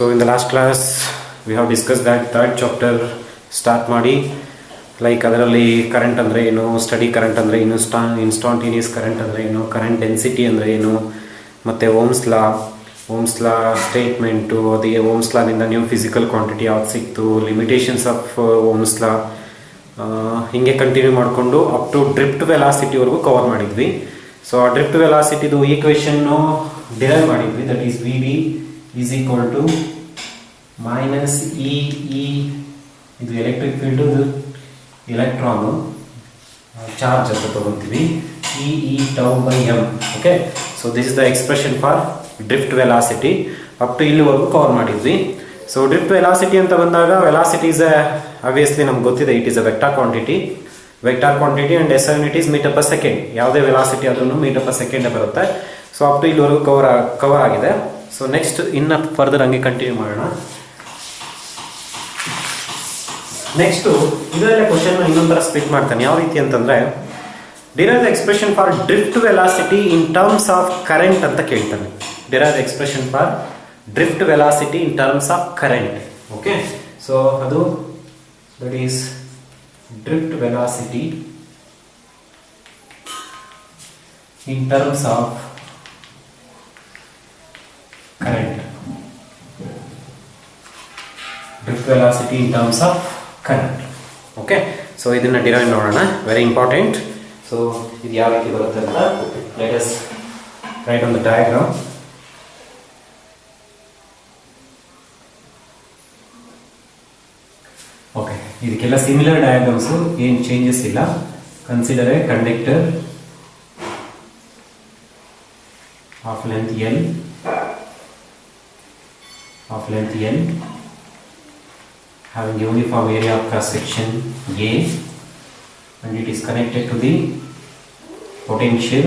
So in the last class we have discussed that third chapter start ಮಾಡಿ like ಅದರಲ್ಲಿ current ಅಂದರೆ ಏನು, study current ಅಂದರೆ ಏನು, ಇನ್ಸ್ಟಾಂಟೇನಿಯಸ್ ಕರೆಂಟ್ ಅಂದರೆ ಏನು, ಕರೆಂಟ್ ಡೆನ್ಸಿಟಿ ಅಂದರೆ ಏನು, ಮತ್ತು ಓಮ್ಸ್ ಲಾ ಸ್ಟೇಟ್ಮೆಂಟು, ಅದೇ ಓಮ್ಸ್ ಲಾದಿಂದ ನ್ಯೂ ಫಿಸಿಕಲ್ ಕ್ವಾಂಟಿಟಿ ಯಾವ್ದು ಸಿಕ್ತು, ಲಿಮಿಟೇಷನ್ಸ್ ಆಫ್ ಓಮ್ಸ್ ಲಾ, ಹೀಗೆ ಕಂಟಿನ್ಯೂ ಮಾಡಿಕೊಂಡು ಅಪ್ ಟು ಡ್ರಿಫ್ಟ್ ವೆಲಾಸಿಟಿವರೆಗೂ ಕವರ್ ಮಾಡಿದ್ವಿ. ಸೊ ಆ ಡ್ರಿಫ್ಟ್ ವೆಲಾಸಿಟಿದು ಈಕ್ವೇಷನ್ನು ಡಿರೈವ್ ಮಾಡಿದ್ವಿ. That is V V is equal to minus E E, ಇದು ಎಲೆಕ್ಟ್ರಿಕ್ ಫೀಲ್ಡು, ಇದು ಎಲೆಕ್ಟ್ರಾನು ಚಾರ್ಜ್ ಅಂತ ತಗೊತೀವಿ, E E tau by M. Okay, so this is the expression for drift velocity. Up to ಇಲ್ಲಿವರೆಗೂ cover ಮಾಡಿದ್ವಿ. So drift velocity ಅಂತ ಬಂದಾಗ velocity is obviously ನಮ್ಗೆ ಗೊತ್ತಿದೆ, it is a vector quantity and its unit is metre per second. ಯಾವುದೇ velocity ಆದ್ರೂ metre per second ಬರುತ್ತೆ. So up to ಇಲ್ಲಿವರೆಗೂ ಕವರ್ ಆಗಿದೆ. ಸೊ ನೆಕ್ಸ್ಟ್ ಇನ್ನು ಫರ್ದರ್ ಹಂಗೆ ಕಂಟಿನ್ಯೂ ಮಾಡೋಣ. ನೆಕ್ಸ್ಟು ಇದರಲ್ಲೇ ಕ್ವಶನ್ ಇನ್ನೊಂಥರ ಸ್ಪ್ಲಿಟ್ ಮಾಡ್ತಾನೆ. ಯಾವ ರೀತಿ ಅಂತಂದರೆ derive the expression for drift velocity in terms of current ಅಂತ ಕೇಳ್ತಾನೆ. Derive the expression for drift velocity in terms of current. Okay, so ಅದು that is drift velocity in terms of current. Drift velocity in terms of current. Okay, so ಇದನ್ನ derive ನೋಡೋಣ, very important. So ಇದು ಯಾವ ರೀತಿ ಬರುತ್ತೆ ಅಂತ let us write on the diagram. Okay, ಇದಕ್ಕೆಲ್ಲ similar diagrams, ಏನು ಚೇಂಜಸ್ ಇಲ್ಲ. Consider A conductor of length L having uniform area of cross section A, and it is connected to the potential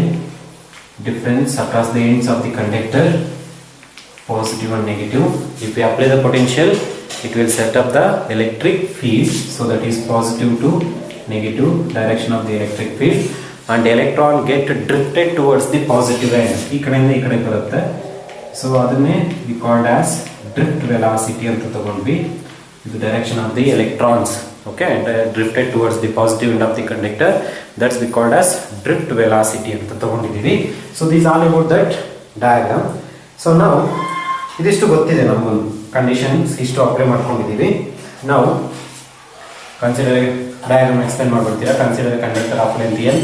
difference across the ends of the conductor, positive and negative. If we apply the potential, it will set up the electric field, so that is positive to negative direction of the electric field, and electron get drifted towards the positive end. ಈ ಕಡೆಯಿಂದ ಈ ಕಡೆ ಬರುತ್ತೆ. So ಅದನ್ನೇ we called as drift velocity ಅಂತ ತಗೊಂಡ್ವಿ. the direction of the electrons, okay, and drifted towards the positive end of the conductor, that's we called as drift velocity anta ತಗೊಂಡಿದ್ದೀವಿ. so this is all about that diagram. so now ಇದಿಷ್ಟು ಗೊತ್ತಿದೆ, ನಮ್ಮ conditions ಇಷ್ಟು apply ಮಾಡ್ಕೊಂಡಿದ್ದೀವಿ. ನಾವು consider diagram explain ಮಾಡ್ಬಿಡ್ತೀರಾ. Consider conductor of length L,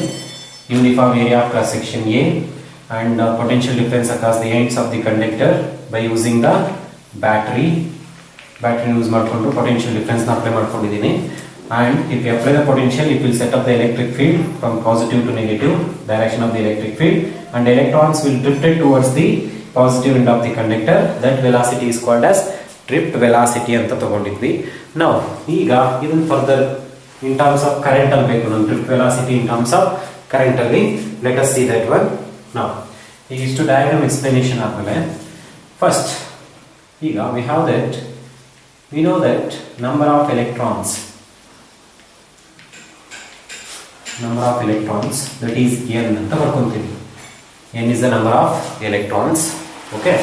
uniform area of cross section A, and potential difference across the ends of the conductor by using the battery use ಮಾಡಿಕೊಂಡು potential difference ನ apply ಮಾಡ್ಕೊಂಡಿದ್ದೀನಿ. and if you apply the potential, it will set up the electric field from positive to negative direction of the electric field, and electrons will drifted towards the positive end of the conductor. that velocity is called as drift velocity ಅಂತ ತಗೊಂಡಿದ್ವಿ. now ಈಗ ಇದನ್ನ further in terms of current ಅಲ್ಲಿ ಬೇಕು, ನಮ್ಮ drift velocity in terms of current ಅಲ್ಲಿ let us see that one. now ಈಗ ಇಷ್ಟು diagram explanation ಆದಮೇಲೆ ಫಸ್ಟ್ ಈಗ we know that number of electrons that is n ಅಂತ ಬರ್ಕೊಂತೀವಿ. n is the number of electrons. okay,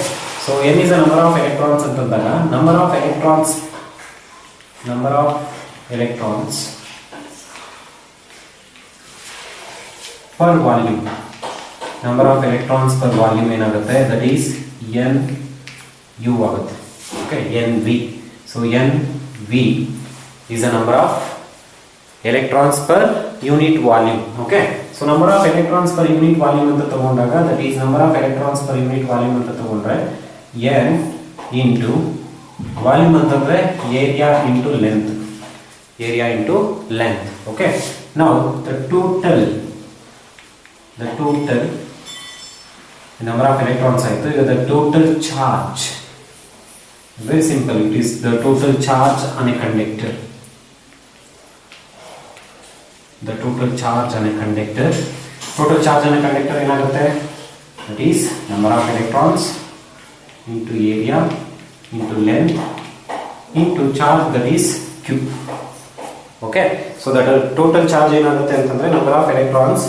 so n is the number of electrons ಅಂತಂದಾಗ number of electrons per volume, number of electrons per volume ಏನಾಗುತ್ತೆ, that is n u ಆಗುತ್ತೆ. okay, nv. so nv is the number of electrons per unit volume. okay, so number of electrons per unit volume ಅಂತ ತಗೊಂಡಾಗ that is number of electrons per unit volume ಅಂತ ತಗೊಂಡ್ರೆ n into volume ಅಂತಂದ್ರೆ area into length. okay, now the total number of electrons ಆಯ್ತು. ಈಗ the total charge, very simple, it is the total charge on a conductor. total charge on a conductor ಏನಾಗುತ್ತೆ, that is number of electrons into area into length into charge, that is q. okay, so that total charge ಏನಾಗುತ್ತೆ ಅಂತಂದ್ರೆ number of electrons,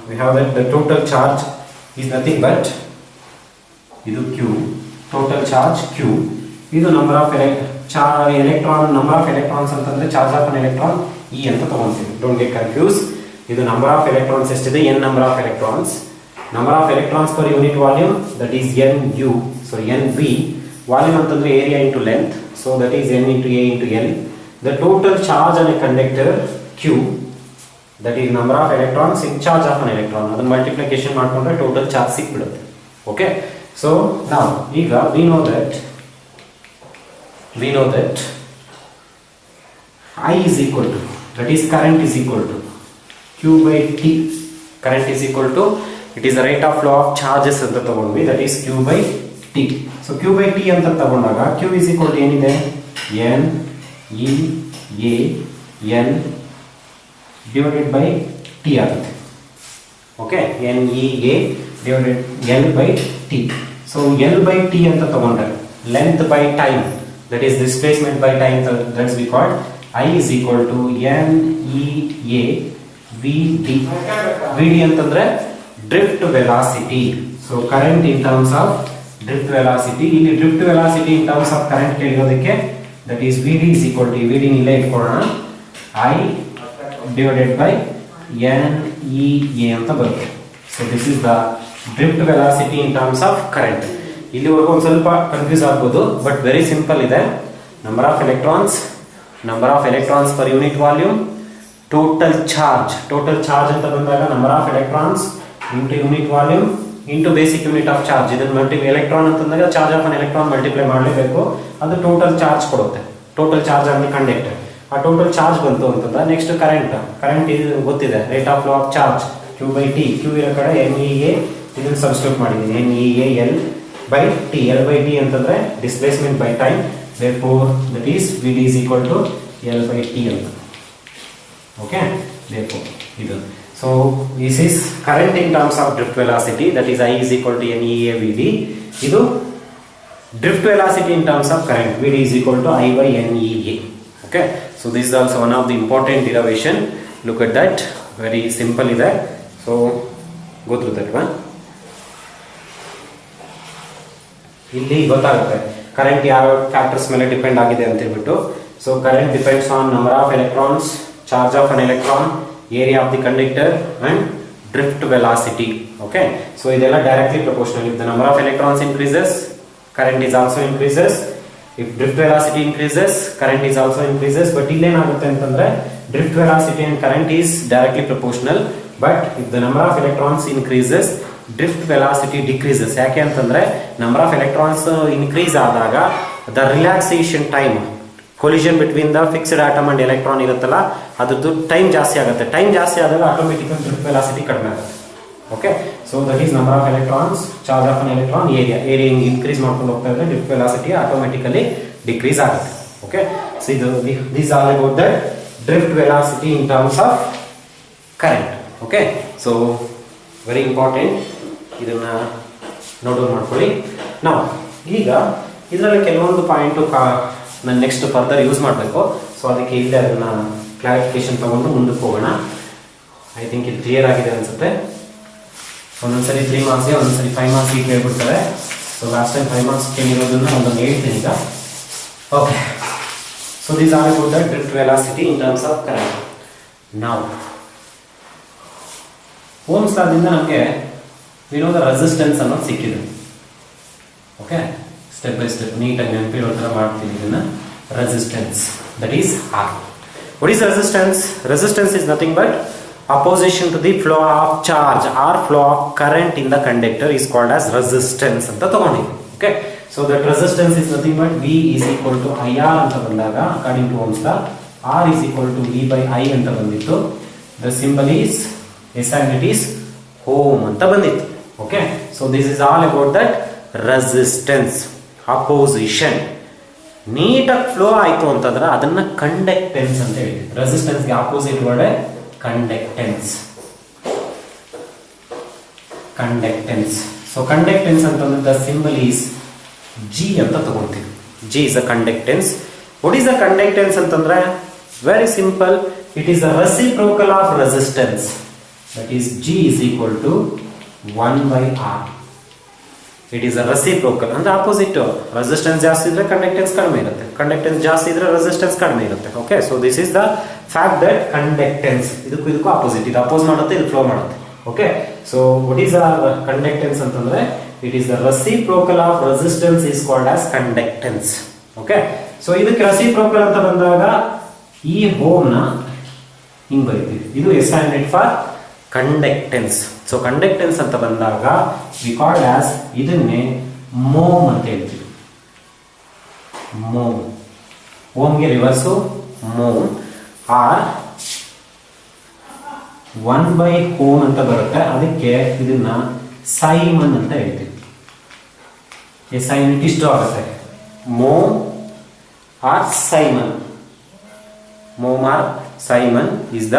we have that the total charge is nothing but ಇದು Q total charge q. ಇದು number of electron, number of electrons ಅಂತಂದ್ರೆ charge of an electron E ಅಂತ ತಗೊಂತೀವಿ. Don't get confuse. ಇದು number of electrons ಎಷ್ಟಿದೆ, n number of electrons. Number of electrons per unit volume, that is NU, sorry NV. Volume ಅಂತಂದ್ರೆ area into length, so that is N into A into L. The total charge on a conductor Q, that is number of electrons in charge of an electron. ಅದನ್ನ multiplication ಮಾಡ್ಕೊಂಡ್ರೆ total charge ಸಿಕ್ಬಿಡುತ್ತೆ. Okay, so now ಈಗ we know that I is equal to, that is current is equal to Q by T. Current is equal to, it is the rate of flow of charges ಅಂತ ತಗೊಂಡ್ವಿ, that is Q by T. So Q by T ಅಂತ ತಗೊಂಡಾಗ Q is equal to ಏನಿದೆ, N E A N divided by T ಆಗುತ್ತೆ. Okay, N E A divided L by T. So L by T ಅಂತ ತಗೊಂಡ್ರೆ length by time, that is displacement by time, that's we called I is equal to N E A V D. V D ಅಂತಂದ್ರೆ drift velocity. So current in terms of drift velocity. ಇಲ್ಲಿ drift velocity in terms of current ಕೇಳಿರೋದಕ್ಕೆ, that is VD is equal to, VD ಇಲ್ಲೇ ಇಟ್ಕೊಳ್ಳೋಣ, I divided by NEA ಅಂತ ಬರುತ್ತೆ. So this is the drift velocity in terms of current. ಇಲ್ಲಿವರೆಗೂ ಒಂದು ಸ್ವಲ್ಪ confuse ಆಗ್ಬೋದು, but very simple ಇದೆ. Number of electrons per unit volume, total charge ಅಂತ ಬಂದಾಗ number of electrons into unit volume into basic unit of charge. ಇದನ್ನ electron ಅಂತಂದಾಗ charge of an electron multiply ಮಾಡಲೇಬೇಕು, ಅದು ಟೋಟಲ್ ಚಾರ್ಜ್ ಕೊಡುತ್ತೆ. Total charge on the conductor, ಆ total charge ಬಂತು ಅಂತಂದ್ರೆ ನೆಕ್ಸ್ಟ್ ಕರೆಂಟ್ ಇದು ಗೊತ್ತಿದೆ, rate of flow of charge Q by T. Q ಇರೋ ಕಡೆ NEA ಇದನ್ನ ಸಬ್ಸ್ಟಿಟ್ಯೂಟ್ ಮಾಡಿದ್ದೀನಿ, NEA L by T. L by T ಅಂತಂದ್ರೆ displacement by time, therefore that is VD is equal to L by T ಅಂತ. Okay, therefore ಇದು. So this is current in terms of drift velocity, that is I is equal to NEA VD. Idu drift velocity in terms of current, VD is equal to I by NEA. Okay, so this is also one of the important derivation. Look at that, very simple is that. So go through that one. ಇಲ್ಲಿ ಗೊತ್ತಾಗುತ್ತೆ current ಯಾವ factors ಮೇಲೆ depend ಆಗಿದೆ ಅಂತ ಹೇಳ್ಬಿಟ್ಟು. So current depends on number of electrons, charge of an electron, area of the conductor and drift velocity. Okay, so idella directly proportional. If the number of electrons increases, current is also increases. If drift velocity increases, current is also increases. But ille enagutte antandre drift velocity and current is directly proportional, but if the number of electrons increases, drift velocity decreases. Yake antandre number of electrons increase adaga the relaxation time, collision between the fixed atom and electron ಇರುತ್ತಲ್ಲ, ಅದರದ್ದು time ಜಾಸ್ತಿ ಆಗುತ್ತೆ. Time ಜಾಸ್ತಿ ಆದಾಗ automatic drift velocity ಕಡಿಮೆ ಆಗುತ್ತೆ. Okay, so that is number of electrons, charge of an electron, area increase ಮಾಡ್ಕೊಂಡು ಹೋಗ್ತಾ ಇದ್ರೆ drift velocity ಆಟೋಮೆಟಿಕಲಿ ಡಿಕ್ರೀಸ್ ಆಗುತ್ತೆ. ಓಕೆ, ಸೊ ಇದು this all about the drift velocity in terms of current. Okay, so very important, ಇದನ್ನ note down ಮಾಡ್ಕೊಳ್ಳಿ. ನಾವು ಈಗ ಇದರಲ್ಲಿ ಕೆಲವೊಂದು ಪಾಯಿಂಟ್ ನಾನು ನೆಕ್ಸ್ಟ್ ಫರ್ದರ್ ಯೂಸ್ ಮಾಡಬೇಕು. ಸೊ ಅದಕ್ಕೆ ಇಲ್ಲೇ ಅದನ್ನ ಕ್ಲಾರಿಫಿಕೇಶನ್ ತಗೊಂಡು ಮುಂದಕ್ಕೆ ಹೋಗೋಣ. ಐ ಥಿಂಕ್ ಇದು ಕ್ಲಿಯರ್ ಆಗಿದೆ ಅನ್ಸುತ್ತೆ. ಒಂದೊಂದ್ಸರಿ 3 ಮಾರ್ಕ್ಸ್ಗೆ, ಒಂದೊಂದ್ಸರಿ 5 ಮಾರ್ಕ್ಸ್ಗೆ ಕೇಳ್ಬಿಡ್ತಾರೆ. ಸೊ ಲಾಸ್ಟ್ ಟೈಮ್ 5 ಮಾರ್ಕ್ಸ್ ಕೇಳಿರೋದನ್ನ ಒಂದೊಂದು ಹೇಳ್ತೀನಿ ಈಗ. Okay, so this are about the drift velocity in terms of current. ನಾವು ಓಮ್ಸ್ ಲಾದಿಂದ ನಮಗೆ ವಿನೋದ ರೆಸಿಸ್ಟೆನ್ಸ್ ಅನ್ನೋದು ಸಿಕ್ಕಿದೆ. ಓಕೆ, ಸ್ಟೆಪ್ ಬೈ ಸ್ಟೆಪ್ ನೀಟಾಗಿ ನೆನಪಿರೋ ಥರ ಮಾಡ್ತೀನಿ ಇದನ್ನ. Resistance, that is R. What is resistance? Resistance is nothing but opposition to the flow of charge or flow of current in the conductor is called as resistance ಅಂತ ತಗೊಂಡಿದ್ದೀವಿ. Okay, so that resistance is nothing but V is equal to IR ಅಂತ ಬಂದಾಗ according to Ohm's law R is equal to V by I ಅಂತ ಬಂದಿತ್ತು. The symbol is S and it is Ohm ಅಂತ ಬಂದಿತ್ತು. Okay, so this is all about that resistance, opposition. ನೀಟಾಗಿ flow ಆಯಿತು ಅಂತಂದ್ರೆ ಅದನ್ನ ಕಂಡಕ್ಟೆನ್ಸ್ ಅಂತ ಹೇಳ್ತೀವಿ. ರೆಸಿಸ್ಟೆನ್ಸ್ಗೆ opposite word conductance. Conductance. So conductance ಅಂತಂದ್ರೆ ದ ಸಿಂಬಲ್ ಈಸ್ G ಅಂತ ತಗೊಳ್ತೀವಿ. G is a conductance. What is a conductance ಅಂತಂದ್ರೆ very simple, it is a reciprocal of resistance, that is G is equal to 1 by R. It is a reciprocal ಅಂದ್ರೆ opposite. Resistance ಜಾಸ್ತಿ ಇದ್ರೆ conductance ಕಡಿಮೆ ಇರುತ್ತೆ, conductance ಜಾಸ್ತಿ ಇದ್ರೆ resistance ಕಡಿಮೆ ಇರುತ್ತೆ. Okay, so this is the fact that conductance ಇದಕ್ಕೂ ಆಪೋಸಿಟ್, ಇದು ಅಪೋಸ್ ಮಾಡುತ್ತೆ, ಇದು ಫ್ಲೋ ಮಾಡುತ್ತೆ. Okay, so what is conductance ಅಂತಂದ್ರೆ it is the reciprocal of resistance is called as conductance. Okay, so ಇದಕ್ಕೆ ರೆಸಿಪ್ರೋಕಲ್ ಅಂತ ಬಂದಾಗ ಈ ಹೋಮ್ ನ ಹಿಂಗ್ ಬರೀತೀವಿ, ಇದು SI unit for conductance. So conductance ಅಂತ ಬಂದಾಗ ವಿ ಕಾಲ್ಡ್ ಆಸ್ ಇದನ್ನೇ ಮೋಮ್ ಅಂತ ಹೇಳ್ತೀವಿ. ಮೋಮ್, ಓಮ್ಗೆ ರಿವರ್ಸು ಮೋಮ್ ಆರ್ 1/ಓಮ್ ಅಂತ ಬರುತ್ತೆ. ಅದಕ್ಕೆ ಇದನ್ನ ಸೈಮನ್ ಅಂತ ಹೇಳ್ತೀವಿ. SI ಯೂನಿಟ್ ಇಷ್ಟು ಆಗುತ್ತೆ, mho or siemens. Mho or siemens is the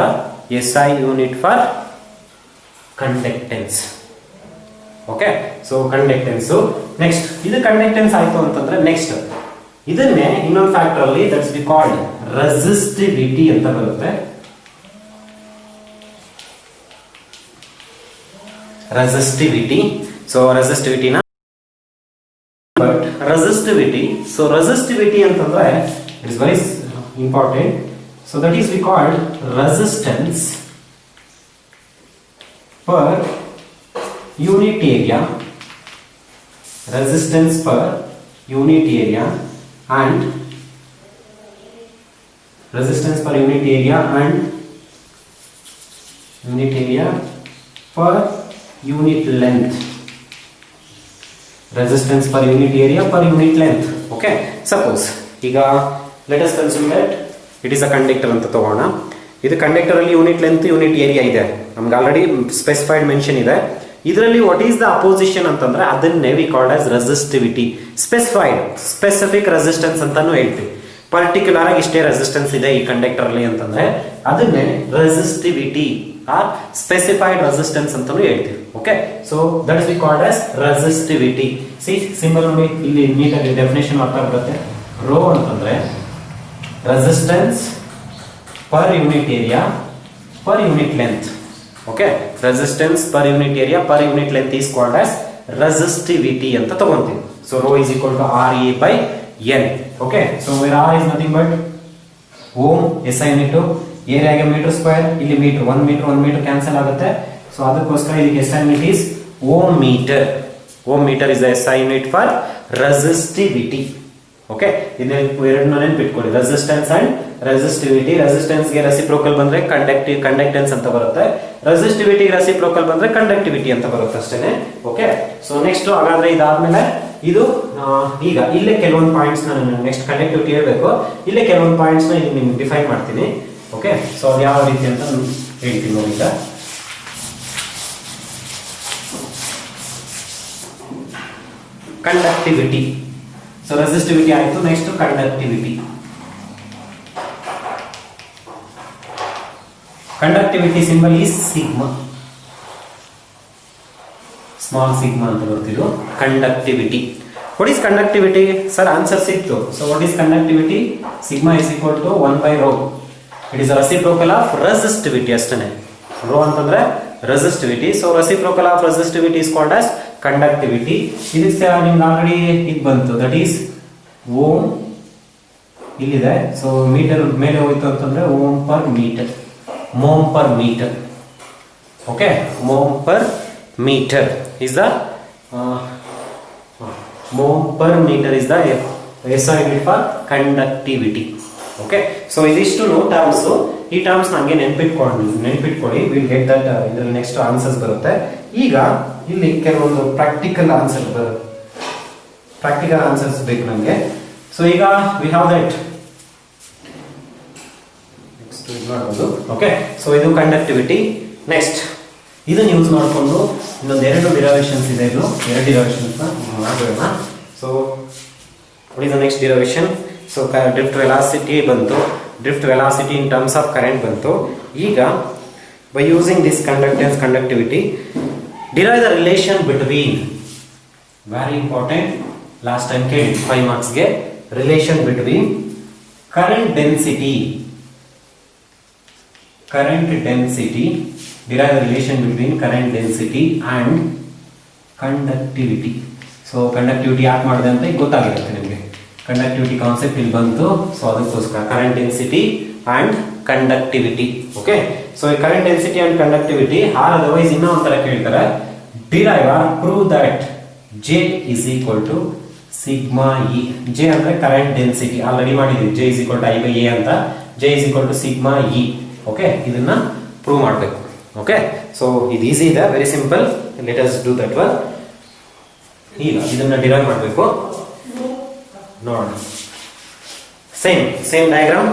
SI unit for conductance. Okay, so conductance. Next ಇದು ಕಂಡಕ್ಟೆನ್ಸ್ ಆಯ್ತು ಅಂತಂದ್ರೆ ನೆಕ್ಸ್ಟ್ ಇದನ್ನೇ ಇನ್ನೊಂದು ಫ್ಯಾಕ್ಟರ್ ಅಲ್ಲಿ ದಟ್ಸ್ ವಿ ಕಾಲ್ಡ್ ರೆಸಿಸ್ಟಿವಿಟಿ ಅಂತ ಬರುತ್ತೆ. ರೆಸಿಸ್ಟಿವಿಟಿ, ಸೊ ರೆಸಿಸ್ಟಿವಿಟಿನ ಬಟ್ ರೆಸಿಸ್ಟಿವಿಟಿ, ಸೊ ರೆಸಿಸ್ಟಿವಿಟಿ ಅಂತಂದ್ರೆ it is very important. So that is we called resistance per unit area, resistance per unit area and resistance per unit area and unit area per unit length, resistance per unit area per unit length. Okay, suppose ಈಗ let us consider that it is a conductor ಅಂತ ತಗೋಣ. ಇದು conductor ಅಲ್ಲಿ unit length unit area ಇದೆ, ನಮ್ಗೆ already specified mention ಇದೆ. ಇದರಲ್ಲಿ what is the opposition ಅಂತಂದ್ರೆ ಅದನ್ನೇ V called as resistivity. Specified, specific resistance ಅಂತಾನು ಹೇಳ್ತೀವಿ. ಪರ್ಟಿಕ್ಯುಲರ್ ಆಗಿ ಇಷ್ಟೇ ರೆಸಿಸ್ಟೆನ್ಸ್ ಇದೆ ಈ ಕಂಡಕ್ಟರ್ ಅಲ್ಲಿ ಅಂತಂದ್ರೆ ಅದನ್ನೇ ರೆಸಿಸ್ಟಿವಿಟಿ ಆರ್ ಸ್ಪೆಸಿಫೈಡ್ ರೆಸಿಸ್ಟೆನ್ಸ್ ಅಂತಾನು ಹೇಳ್ತೀವಿ. Okay, so that is V called as resistivity. C symbol ನೋಡಿ, ಇಲ್ಲಿ ನೀಟಾಗಿ ಡೆಫಿನೇಷನ್ ಅರ್ಥ ಬರುತ್ತೆ. ರೋ ಅಂತಂದ್ರೆ resistance per unit area per unit length. Okay, resistance per unit area per unit length is called as resistivity anta tagonತೀವಿ. So rho is equal to RA by N. Okay, so where R is nothing but ohm, SI unit, area ಗೆ meter square, ಇಲ್ಲಿ meter, 1 meter cancel ಆಗುತ್ತೆ. So ಅದಕ್ಕೋಸ್ಕರ ಇಲ್ಲಿ SI unit is ohm meter. Ohm meter is the SI unit for resistivity. Okay, ಇದನ್ನ ನೆನ್ಪಿಟ್ಕೊಳ್ಳಿ, resistance and resistivity. Resistance ಗೆ reciprocal ಬಂದ್ರೆ conductance ಅಂತ ಬರುತ್ತೆ, ರೆಸಿಸ್ಟಿವಿಟಿ ರೆಸಿಪ್ರೋಕಲ್ ಬಂದ್ರೆ ಕಂಡಕ್ಟಿವಿಟಿ ಅಂತ ಬರುತ್ತೆ ಅಷ್ಟೇನೆ. ಓಕೆ, ಸೊ ನೆಕ್ಸ್ಟ್ ಹಾಗಾದ್ರೆ ಇದಾದ್ಮೇಲೆ ಇದು ಈಗ ಇಲ್ಲೇ ಕೆಲವೊಂದು ಪಾಯಿಂಟ್ಸ್ ನಾನು ನೆಕ್ಸ್ಟ್ ಕಂಡಕ್ಟಿವಿಟಿ ಹೇಳ್ಬೇಕು. ಇಲ್ಲೇ ಕೆಲವೊಂದು ಪಾಯಿಂಟ್ಸ್ ನ ನಿಮ್ಗೆ ಡಿಫೈನ್ ಮಾಡ್ತೀನಿ. ಓಕೆ, ಸೊ ಅದು ಯಾವ ರೀತಿ ಅಂತ ಹೇಳ್ತೀನಿ ನೋಡಿ. ಈಗ ಕಂಡಕ್ಟಿವಿಟಿ, ಸೊ ರೆಸಿಸ್ಟಿವಿಟಿ ಆಯಿತು, next conductivity. Conductivity symbol is sigma, small sigma ಅಂತ ಬರ್ತಿದ್ದು conductivity. What is conductivity sir? Answer ಸಿಕ್ತು. So what is conductivity? Sigma is equal to 1/ρ. It is reciprocal of resistivity ಅಷ್ಟೇ. ರೋ ಅಂತಂದ್ರೆ resistivity. So reciprocal of resistivity is called as conductivity. ಇದಕ್ಕೆ ನಿಮ್ಗೆ already ಇದು ಬಂತು, that is ohm ಇಲ್ಲಿದೆ. So meter ಮೇಲೆ ಹೋಯ್ತು ಅಂತಂದ್ರೆ ohm per meter, mho per metre. Okay, mho per metre is the mole per meter is the SI unit for conductivity. Okay, so ಇದಿಷ್ಟು terms. ಈ ಟರ್ಮ್ಸ್ ನನಗೆ ನೆನ್ಪಿಟ್ಕೊಳ್ಳಿ. ವಿಲ್ ಗೆಟ್ ದಟ್ ಇದರಲ್ಲಿ next answers ಬರುತ್ತೆ. ಈಗ ಇಲ್ಲಿ ಕೆಲವೊಂದು ಪ್ರಾಕ್ಟಿಕಲ್ ಆನ್ಸರ್ಸ್ ಬೇಕು ನಮಗೆ. ಸೊ ಈಗ ವಿ ಹ್ಯಾವ್ ದಟ್ ನೆಕ್ಸ್ಟ್ ಇದು ಮಾಡ್ಬೋದು. ಓಕೆ, ಸೊ ಇದು ಕಂಡಕ್ಟಿವಿಟಿ. ನೆಕ್ಸ್ಟ್ ಇದನ್ನ ಯೂಸ್ ಮಾಡಿಕೊಂಡು ಇನ್ನೊಂದು 2 ಡಿರೈವೇಷನ್ಸ್ ಇದೆ. ಇದು 2 ಡಿರೈವೇಷನ್ಸ್ ಮಾಡೋಣ. So what is the next derivation? So drift velocity ಬಂತು, drift velocity in terms of current ಬಂತು. ಈಗ by using this conductance conductivity derive the relation between, very important, last time ಕೇಳಿ 5 ಮಾರ್ಕ್ಸ್ಗೆ, relation between current density, derive the relation between current density and conductivity. So conductivity ಯಾಕೆ ಮಾಡಿದೆ ಅಂತ ಈಗ ಗೊತ್ತಾಗಿರುತ್ತೆ ನಿಮಗೆ. Conductivity concept ಇಲ್ಲಿ ಬಂತು. ಸೊ ಅದಕ್ಕೋಸ್ಕರ current density and conductivity. Okay, so ಈ current density and conductivity or otherwise ಇನ್ನೂ ಒಂಥರ ಕೇಳ್ತಾರೆ, derive or prove that J is equal to sigma E. J ಅಂದ್ರೆ ಕರೆಂಟ್ ಡೆನ್ಸಿಟಿ ಆಲ್ರೆಡಿ ಮಾಡಿದ್ವಿ, J is equal to I by A ಅಂತ. J is equal to sigma E. Okay, ಇದನ್ನ prove ಮಾಡಬೇಕು. Okay, so ಇದು easy ಇದೆ, very simple. Let us do that one. ಈಗ ಇದನ್ನ derive ಮಾಡಬೇಕು. ನೋಡೋಣ. Same diagram.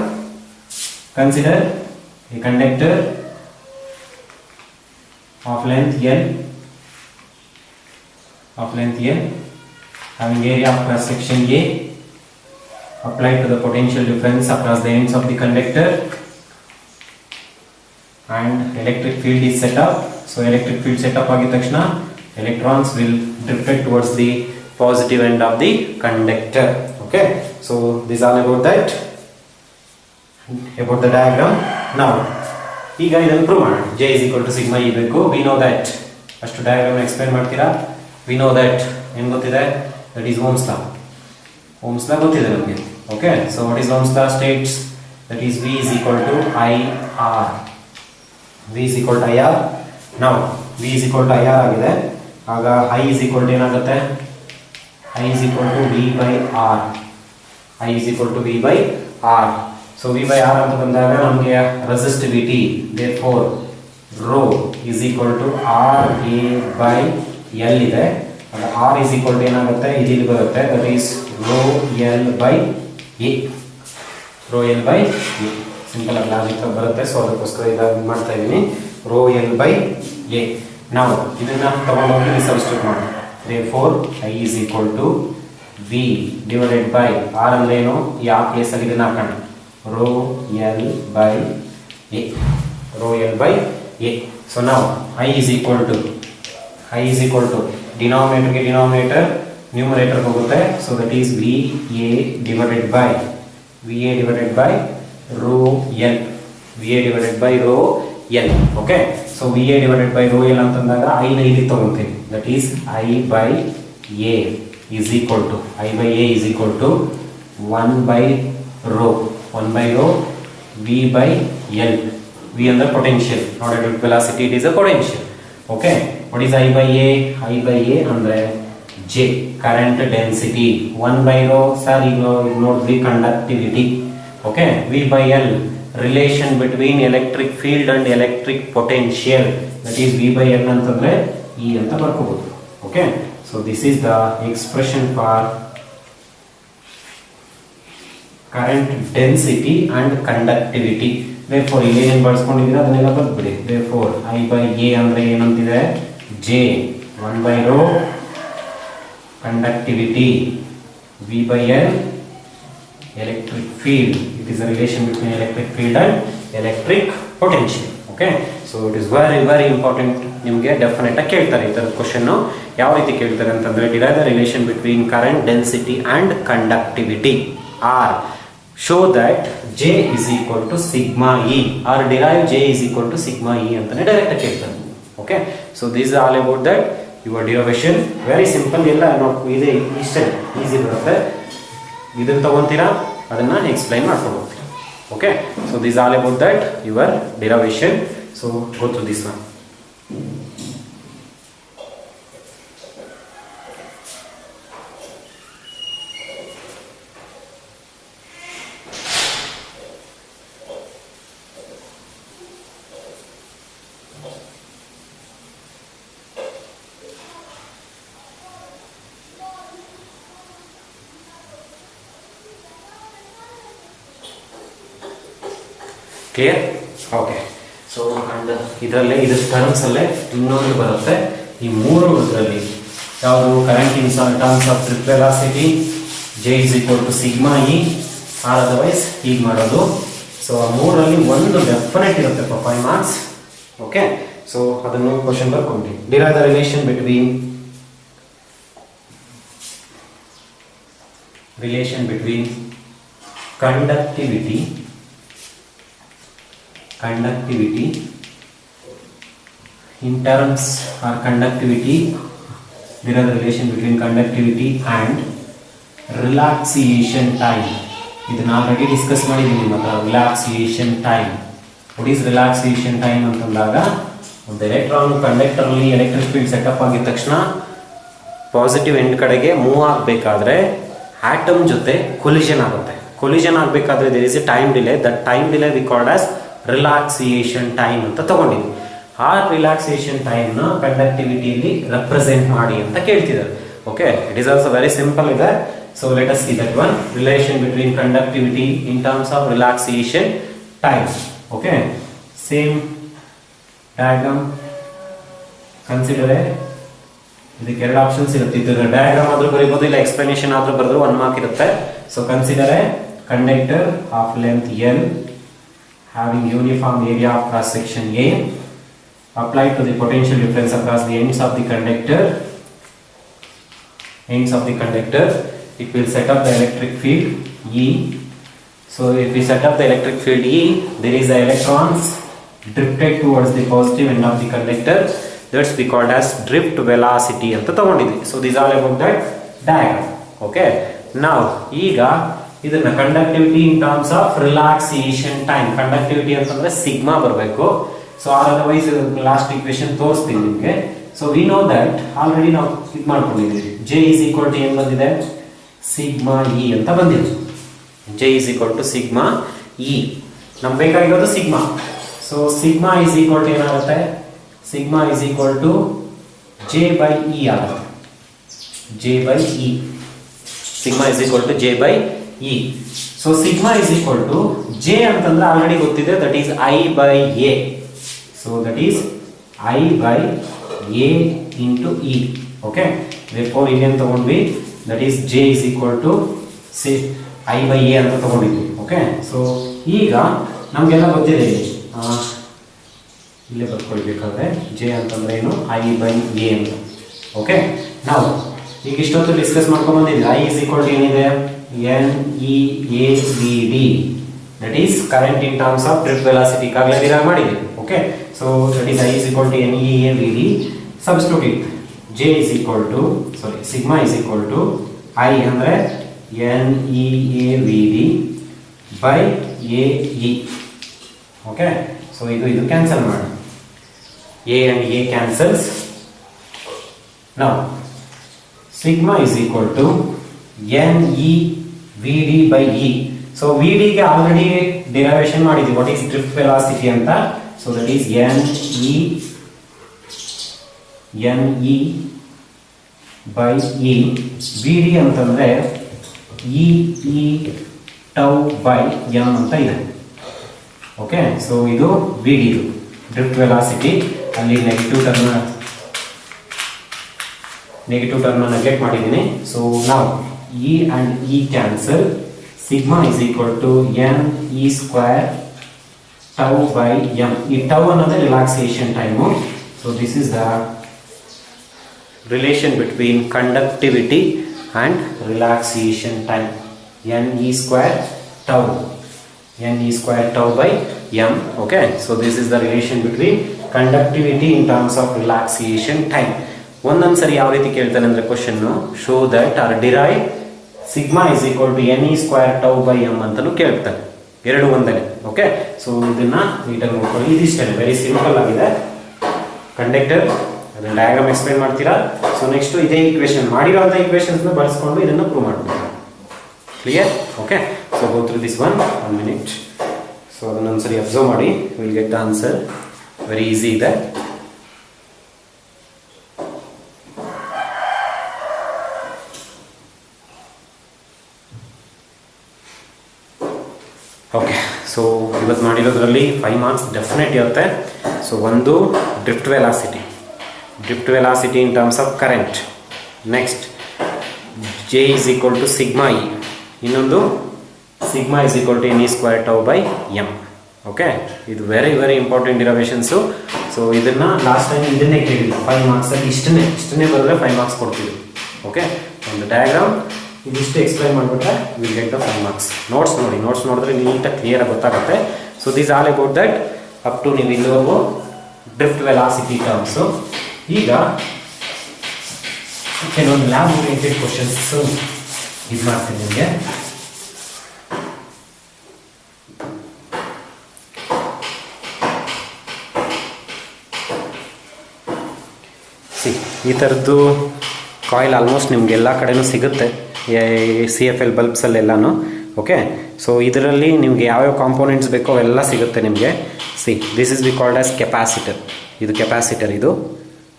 Consider a conductor of length L having area of cross section A applied to the potential difference across the ends of the conductor, and electric field is set up. So electric field set up ಆಗಿದ ತಕ್ಷಣ electrons will drift towards the positive end of the conductor. Okay, so this is all about that, about the diagram. Now ಈಗ ಇದನ್ನು prove ಮಾಡೋಣ. J is equal to sigma E ಬೇಕು. We know that. ಅಷ್ಟು diagram explain ಮಾಡ್ತೀರಾ? We know that. ಏನು ಗೊತ್ತಿದೆ? That is Ohm's law. Ohm's law ಗೊತ್ತಿದೆ ನಮಗೆ. Okay, so what is Ohm's law states? That is V is equal to IR. V is equal to IR. Now V is equal to IR ಆಗಿದೆ. ಆಗ I is equal to ಏನಾಗುತ್ತೆ? I is equal to V by R. I is equal to V by R. So V by R ಅಂತ ಬಂದಾಗ ನಮಗೆ resistivity, therefore rho is equal to RA by L ಇದೆ. ಅದು R is equal to ಏನಾಗುತ್ತೆ? ಇಲ್ಲಿ ಬರುತ್ತೆ, that is rho L by A. rho L by A. Simple ಆಗಿ logic ಬರುತ್ತೆ. ಸೊ ಅದಕ್ಕೋಸ್ಕರ ಇದನ್ನು ಮಾಡ್ತಾ ಇದ್ದೀನಿ, rho L by A. ನಾವು ಇದನ್ನ ತಗೊಂಡೋಗಿ ಸಬ್ಸ್ಟಿಟ್ಯೂಟ್ ಮಾಡೋಣ. therefore I is equal to V divided by R ಅಂದ್ರೆ ಏನು? ಈ ಆ ಪ್ಲೇಸ್ ಅಲ್ಲಿ ಇದನ್ನ ಹಾಕೋಣ, rho L by A. rho L by A. So now I is equal to denominator ಗೆ denominator numerator ಹೋಗುತ್ತೆ. So that is VA divided by rho L. VA divided by rho L. Okay, so VA divided by rho L ಅಂತಂದಾಗ I ನ ಇಲ್ಲಿ ತಗೊಂತೀವಿ. That is I by A is equal to 1 by rho V by L. V under potential, not at velocity, it is a potential. Okay, what is I by A? I by A andre J, current density. 1 by rho, sir, ignore the conductivity. Okay, V by L, relation between electric field and electric potential. That is V by L ಅಂತಂದ್ರೆ E ಅಂತ ಬರ್ಕೋಬಹುದು. Okay, so this is the expression for current density and conductivity. Therefore ಇಲ್ಲಿ ಏನು ಬಳಸ್ಕೊಂಡಿದ್ದೀರಾ ಅದನ್ನೆಲ್ಲ ಬರ್ಬಿಡಿ. therefore I by A ಅಂದ್ರೆ ಏನಂತಿದೆ? J 1 by rho conductivity, V by L electric field. It is a relation between electric field and electric potential. Okay, so it is very important. ನಿಮಗೆ definite ಆಗಿ ಕೇಳ್ತಾರೆ ಈ ಥರದ question. ಯಾವ ರೀತಿ ಕೇಳ್ತಾರೆ ಅಂತಂದ್ರೆ, derive the relation between current density and conductivity. R show that J is equal to sigma E, or derive J is equal to sigma E ಅಂತಾನೆ ಡೈರೆಕ್ಟ್ ಆಗಿ ಕೇಳ್ತಾರೆ. Okay, so this is all about that your derivation. Very simple, ಎಲ್ಲ ಇದೆ, ಇಷ್ಟೇ easy ಬರುತ್ತೆ. ಇದನ್ನ ತಗೊಂತೀರಾ, ಅದನ್ನ explain ಮಾಡ್ಕೊಂಡು ಹೋಗ್ತೀರಾ. Okay, so this all about that your derivation. So go through this one. Clear? Okay, so and ಇದರಲ್ಲೇ ಇದ್ರ ಟರ್ಮ್ಸ್ ಅಲ್ಲೇ ಇನ್ನೊಂದು ಬರುತ್ತೆ. ಈ ಮೂರು ಇದರಲ್ಲಿ ಯಾವುದು? Current in terms of drift velocity, J is equal to sigma E, or otherwise ಹೀಗೆ ಮಾಡೋದು. ಸೊ ಆ ಮೂರಲ್ಲಿ ಒಂದು ಡೆಫಿನೆಟ್ ಇರುತ್ತೆ ಫಾರ್ 5 marks. ಓಕೆ, ಸೊ ಅದನ್ನು ಕ್ವಶನ್ ಬರ್ಕೊಂಡ್ವಿ. Derive the relation between conductivity in terms or conductivity there are the relation between conductivity and relaxation time. ಇದನ್ನ already discuss ಮಾಡಿದ್ದೀನಿ ನಿಮ್ಮ ಹತ್ರ. Relaxation time. What is relaxation time ಅಂತಂದಾಗ ಒಂದು electron conductor ಅಲ್ಲಿ electric field set up ಆಗಿದ ತಕ್ಷಣ positive end ಕಡೆಗೆ ಮೂವ್ ಆಗಬೇಕಾದ್ರೆ ಆಟಮ್ ಜೊತೆ ಕೊಲಿಷನ್ ಆಗುತ್ತೆ. ಕೊಲಿಷನ್ ಆಗಬೇಕಾದ್ರೆ there is a time delay. That time delay we called as relaxation time ಅಂತ ತಗೊಂಡಿದ್ವಿ. ಆ ರಿಲ್ಯಾಕ್ಸಿಯೇಷನ್ ಟೈಮ್ ನ ಕಂಡಕ್ಟಿವಿಟಿಯಲ್ಲಿ ರೆಪ್ರೆಸೆಂಟ್ ಮಾಡಿ ಅಂತ ಕೇಳ್ತಿದ್ದಾರೆ. Okay, it is also very simple ಇದೆ. So let us see that one, relation between conductivity in terms of relaxation time. Okay, same diagram. Consider ಇದಕ್ಕೆ ಎರಡು ಆಪ್ಷನ್ಸ್ ಇರುತ್ತೆ. ಇದರ ಡಯಾಗ್ರಾಮ್ ಆದ್ರೂ ಬರೀಬಹುದು, ಇಲ್ಲ ಎಕ್ಸ್ಪ್ಲನೇಷನ್ ಆದ್ರೂ ಬರೆದ್ರು 1 ಮಾರ್ಕ್ ಇರುತ್ತೆ. So consider A conductor of length L having uniform area of cross section A applied to the potential difference across the ends of the conductor. It will set up the electric field E. So if we set up the electric field E, there is the electrons drifted towards the positive end of the conductor. That's we called as drift velocity anta tagondidvi. So these are about that diagram. Okay, now iga idana conductivity in terms of relaxation time. Conductivity antandre sigma barbeku. So otherwise last equation ತೋರಿಸ್ತೀನಿ ನಿಮಗೆ. So we know that already ನಾವು ಇದು ಮಾಡ್ಕೊಂಡಿದ್ದೀವಿ. J is equal to ಏನು ಬಂದಿದೆ, sigma E ಅಂತ ಬಂದಿದೆ. J is equal to sigma E. ನಮ್ಗೆ ಬೇಕಾಗಿರೋದು sigma. So sigma is equal to ಏನಾಗುತ್ತೆ, sigma is equal to J by E ಆಗುತ್ತೆ. J by E. Sigma is equal to J by E. So sigma is equal to J ಅಂತಂದ್ರೆ already ಗೊತ್ತಿದೆ, that is I by A. So that is I by A into E. Okay, therefore ಇಲ್ಲಿ ಅಂತ ತಗೊಂಡ್ವಿ, that is J is equal to say I by A ಅಂತ ತಗೊಂಡಿದ್ವಿ. Okay, so ಈಗ ನಮಗೆಲ್ಲ ಗೊತ್ತಿದೆ, ಇಲ್ಲೇ ಬರ್ಕೊಳ್ಬೇಕಾದ್ರೆ J ಅಂತಂದ್ರೆ ಏನು, I by A ಅಂತ. ಓಕೆ, ನಾವು ಈಗ ಇಷ್ಟೊತ್ತು ಡಿಸ್ಕಸ್ ಮಾಡ್ಕೊಂಡು ಬಂದಿದ್ವಿ. I is equal to ಏನಿದೆ, NEAVD, that is current in terms of drift velocity. ಈಗಾಗಲೇ ಡಿರೈವ್ ಮಾಡಿದ್ವಿ. Okay, so that is I is equal to NEAVD. substitute J is equal to, sorry, sigma is equal to I ಅಂದ್ರೆ NEAVD by AE. Okay, so ಇದು cancel ಮಾಡಿ, A and A cancels. Now sigma is equal to NEVD by E. So VD ಗೆ already derivation ಮಾಡಿದ್ವಿ, what is drift velocity ಅಂತ. So that is NE by E. VD ಅಂತಂದ್ರೆ E tau by m ಅಂತ ಇದೆ. Okay, so ಇದು VD, ಇದು drift velocity. ಅಲ್ಲಿ negative term neglect ಮಾಡಿದ್ದೀನಿ. ಸೊ ನಾವು E and E cancel. Sigma is equal to NE square tau by m. ಈ tau ಅನ್ನೋದು relaxation time. So this is the relation between conductivity and relaxation time. NE square tau by m. Okay, so this is the relation between conductivity in terms of relaxation time. ಒಂದೊಂದು ಸರಿ ಯಾವ ರೀತಿ ಕೇಳ್ತಾನೆ ಅಂದ್ರೆ question, show that or derive sigma is equal to NE square tau by m ಅಂತಾನು ಕೇಳ್ತಾನೆ, ಎರಡು ಒಂದೇ. ಓಕೆ, ಸೊ ಇದನ್ನ ನೀಟಾಗಿ ನೋಡ್ಕೊಳ್ಳಿ. ಇದಿಷ್ಟೇ, ವೆರಿ ಸಿಂಪಲ್ ಆಗಿದೆ. ಕಂಡಕ್ಟರ್ ಅದನ್ನ ಡಯಾಗ್ರಾಮ್ ಎಕ್ಸ್ಪ್ಲೈನ್ ಮಾಡ್ತೀರಾ. ಸೊ ನೆಕ್ಸ್ಟ್ ಇದೇ ಈಕ್ವೇಶನ್ ಮಾಡಿರೋಂಥ ಈಕ್ವೇಶನ್ಸ್ ನ ಬಳಸ್ಕೊಂಡು ಇದನ್ನ ಪ್ರೂವ್ ಮಾಡ್ತೀರಾ. Clear? Okay, so go through this one minute. So ಅದನ್ನ ಒಂದ್ಸರಿ ಅಬ್ಸರ್ವ್ ಮಾಡಿ, will get the answer. Very easy ಇದೆ. ಓಕೆ, ಸೊ ಇವತ್ತು ಮಾಡಿರೋದ್ರಲ್ಲಿ 5 ಮಾರ್ಕ್ಸ್ ಡೆಫಿನೆಟ್ ಇರುತ್ತೆ. ಸೊ ಒಂದು drift velocity in terms of current. Next J is equal to sigma E. ಇನ್ನೊಂದು sigma is equal to NE square tau by m. Okay, ಇದು very very important ಡಿರೈವೇಷನ್ಸು. So ಇದನ್ನ last time ಇದನ್ನೇ ಕೇಳಿದ್ರು 5 marks ಅಲ್ಲಿ. ಇಷ್ಟನ್ನೇ ಬರೆದ್ರೆ 5 marks ಕೊಡ್ತೀವಿ. Okay, ಒಂದು diagram ಇದಿಷ್ಟು ಎಕ್ಸ್ಪ್ಲೈನ್ ಮಾಡಿಬಿಟ್ರೆ will get the 5 marks. Notes ನೋಡಿದ್ರೆ ನೀಟಾಗಿ ಕ್ಲಿಯರಾಗಿ ಗೊತ್ತಾಗುತ್ತೆ. So this all about that up to ನೀವು ಇಲ್ಲಿವರೆಗೂ ಡ್ರಿಫ್ಟ್ ವೆಲಾಸಿಟಿ ಟರ್ಮ್ಸು. ಈಗ ಕೆಲವೊಂದು ಲ್ಯಾಬ್ ಓರಿಯೆಂಟೆಡ್ ಕ್ವಶನ್ಸ್ ಇದು ಮಾಡ್ತೀನಿ ನಿಮಗೆ. ಈ ಥರದ್ದು ಕಾಯಿಲ್ ಆಲ್ಮೋಸ್ಟ್ ನಿಮ್ಗೆ ಎಲ್ಲ ಕಡೆನೂ ಸಿಗುತ್ತೆ, CFL ಬಲ್ಬ್ಸಲ್ಲೆಲ್ಲನೂ. ಓಕೆ, ಸೊ ಇದರಲ್ಲಿ ನಿಮಗೆ ಯಾವ್ಯಾವ ಕಾಂಪೋನೆಂಟ್ಸ್ ಬೇಕೋ ಅವೆಲ್ಲ ಸಿಗುತ್ತೆ ನಿಮಗೆ. This is B called as capacitor. ಇದು ಕೆಪಾಸಿಟರ್,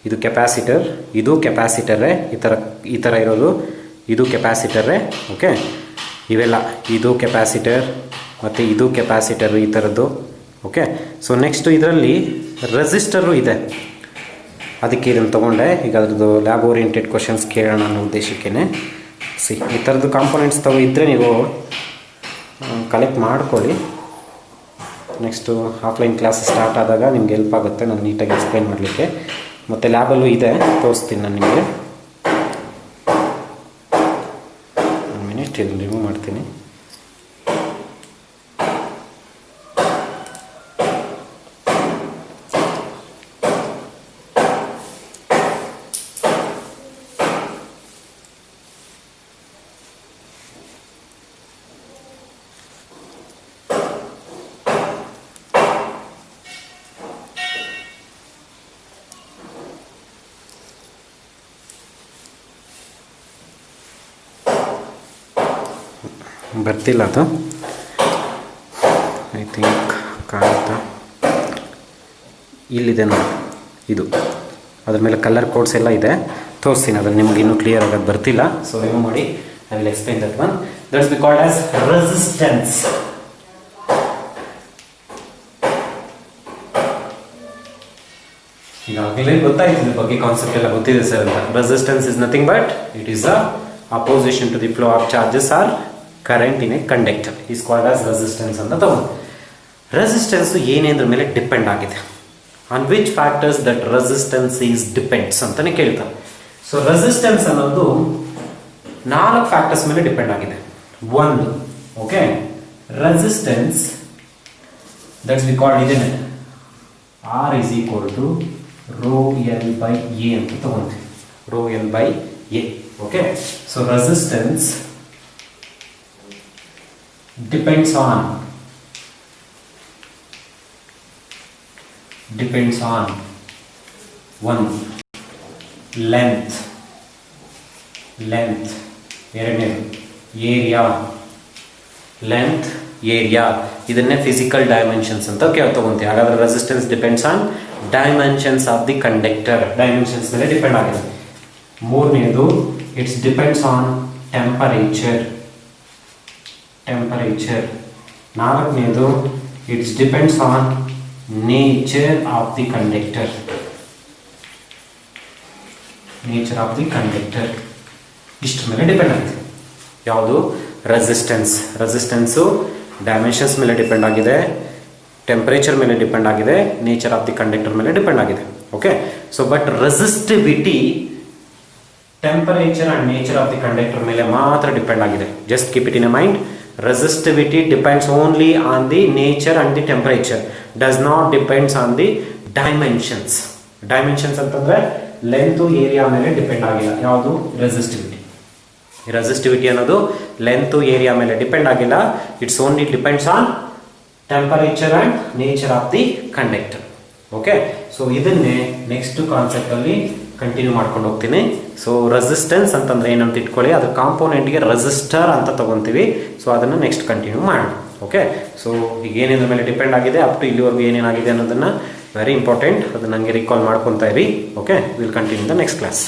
ಇದು ಕೆಪಾಸಿಟರ್, ಇದು ಕೆಪಾಸಿಟರೇ, ಈ ಥರ ಇರೋದು ಇದು ಕೆಪಾಸಿಟರೇ. ಓಕೆ, ಇವೆಲ್ಲ ಇದು ಕೆಪಾಸಿಟರ್ ಮತ್ತು ಇದು ಕೆಪಾಸಿಟರ್ ಈ ಥರದ್ದು. ಓಕೆ, ಸೊ ನೆಕ್ಸ್ಟು ಇದರಲ್ಲಿ ರೆಸಿಸ್ಟರು ಇದೆ, ಅದಕ್ಕೆ ಇದನ್ನು ತೊಗೊಂಡೆ. ಈಗ ಅದ್ರದ್ದು ಲ್ಯಾಬ್ ಓರಿಯೆಂಟೆಡ್ ಕ್ವಶನ್ಸ್ ಕೇಳೋಣ ಅನ್ನೋ ಉದ್ದೇಶಕ್ಕೇ. ಈ ಥರದ್ದು ಕಾಂಪೋನೆಂಟ್ಸ್ ಇದ್ದರೆ ನೀವು ಕಲೆಕ್ಟ್ ಮಾಡ್ಕೊಳ್ಳಿ. ನೆಕ್ಸ್ಟು ಆಫ್ಲೈನ್ ಕ್ಲಾಸ್ ಸ್ಟಾರ್ಟ್ ಆದಾಗ ನಿಮ್ಗೆ ಹೆಲ್ಪ್ ಆಗುತ್ತೆ ನಾನು ನೀಟಾಗಿ ಎಕ್ಸ್ಪ್ಲೈನ್ ಮಾಡಲಿಕ್ಕೆ. ಮತ್ತು ಲ್ಯಾಬಲ್ಲೂ ಇದೆ, ತೋರಿಸ್ತೀನಿ ನಾನು ನಿಮಗೆ. 1 ಮಿನಿಟ್ ಇದನ್ನು ರಿಮೂವ್ ಮಾಡ್ತೀನಿ. ಬರ್ತಿಲ್ಲ ಅದು, ಐ ಥಿಂಕ್ ಕಾಣುತ್ತಾ? ಇಲ್ಲಿದೆ ನೋಡಿ, ಇದು ಅದ್ರ ಮೇಲೆ ಕಲರ್ ಕೋಡ್ಸ್ ಎಲ್ಲ ಇದೆ, ತೋರಿಸ್ತೀನಿ. ಅದನ್ನು ನಿಮ್ಗೆ ಇನ್ನೂ ಕ್ಲಿಯರ್ ಆಗೋದು ಬರ್ತಿಲ್ಲ, ಸೊ ರಿಮೂವ್ ಮಾಡಿ. I will explain that one. That's be called as resistance. ಈಗಾಗಲೇ ಗೊತ್ತಾಯ್ತು ಇದ್ರ ಬಗ್ಗೆ, ಕಾನ್ಸೆಪ್ಟ್ ಎಲ್ಲ ಗೊತ್ತಿದೆ ಸರ್ ಅಂತ. Resistance is nothing but it is a opposition to the flow of charges or current in a conductor is called as resistance ಅಂತ ತಗೊಂಡು. Resistance ಏನೇದ್ರ ಮೇಲೆ ಡಿಪೆಂಡ್ ಆಗಿದೆ, on which factors that resistance is depends ಅಂತಾನೆ ಕೇಳ್ತಾರೆ. So resistance ಅನ್ನೋದು 4 factors ಮೇಲೆ depend ಆಗಿದೆ. ಒಂದು, okay, resistance that's we called ಇದೇನೆ R is equal to rho L by A ಅಂತ ತಗೊಂತೀವಿ. rho L by A. Okay, so resistance depends on one, length, ಎರಡನೇದು area, length, area. ಇದನ್ನೇ physical dimensions ಅಂತ ತಗೊಂತೀವಿ. ಹಾಗಾದ್ರೆ resistance depends on dimensions of the conductor, dimensions ಮೇಲೆ depend ಆಗಿದೆ. ಮೂರನೇದು it's depends on temperature. ನಾಲ್ಕನೇದು it's depends on nature of the conductor. ಇಷ್ಟರ ಮೇಲೆ ಡಿಪೆಂಡ್ ಆಗಿದೆ. ಯಾವುದು? ರೆಸಿಸ್ಟೆನ್ಸು ಡೈಮೆನ್ಷನ್ಸ್ ಮೇಲೆ ಡಿಪೆಂಡ್ ಆಗಿದೆ, ಟೆಂಪರೇಚರ್ ಮೇಲೆ ಡಿಪೆಂಡ್ ಆಗಿದೆ, ನೇಚರ್ ಆಫ್ ದಿ ಕಂಡಕ್ಟರ್ ಮೇಲೆ ಡಿಪೆಂಡ್ ಆಗಿದೆ. Okay, so but resistivity temperature and nature of the conductor ಮೇಲೆ ಮಾತ್ರ ಡಿಪೆಂಡ್ ಆಗಿದೆ. Just keep it in a mind. Resistivity depends only on the nature and the temperature, does not depends on the dimensions. Dimensions ಅಂತಂದ್ರೆ length, area ಮೇಲೆ depend ಆಗಿಲ್ಲ. ಯಾವುದು? Resistivity ಅನ್ನೋದು length, area ಮೇಲೆ depend ಆಗಿಲ್ಲ. It's only depends on temperature and nature of the conductor. Okay, so ಇದನ್ನೇ next concept ಅಲ್ಲಿ continue ಮಾಡ್ಕೊಂಡು ಹೋಗ್ತೀನಿ. ಸೊ ರೆಸಿಸ್ಟೆನ್ಸ್ ಅಂತಂದ್ರೆ ಏನಂತ ಇಟ್ಕೊಳ್ಳಿ, ಅದ್ರ ಕಾಂಪೋನೆಂಟ್ಗೆ ರೆಸಿಸ್ಟರ್ ಅಂತ ತಗೊಂತೀವಿ. ಸೊ ಅದನ್ನು ನೆಕ್ಸ್ಟ್ ಕಂಟಿನ್ಯೂ ಮಾಡೋಣ. ಓಕೆ, ಸೊ ಈಗ ಏನೇದ್ರ ಮೇಲೆ ಡಿಪೆಂಡ್ ಆಗಿದೆ, ಅಪ್ ಟು ಇಲ್ಲಿವರೆಗೂ ಏನೇನಾಗಿದೆ ಅನ್ನೋದನ್ನ ವೆರಿ ಇಂಪಾರ್ಟೆಂಟ್, ಅದನ್ನ ನನಗೆ ರಿಕಾಲ್ ಮಾಡ್ಕೊತಾ ಇರಿ. Okay, will continue the next class.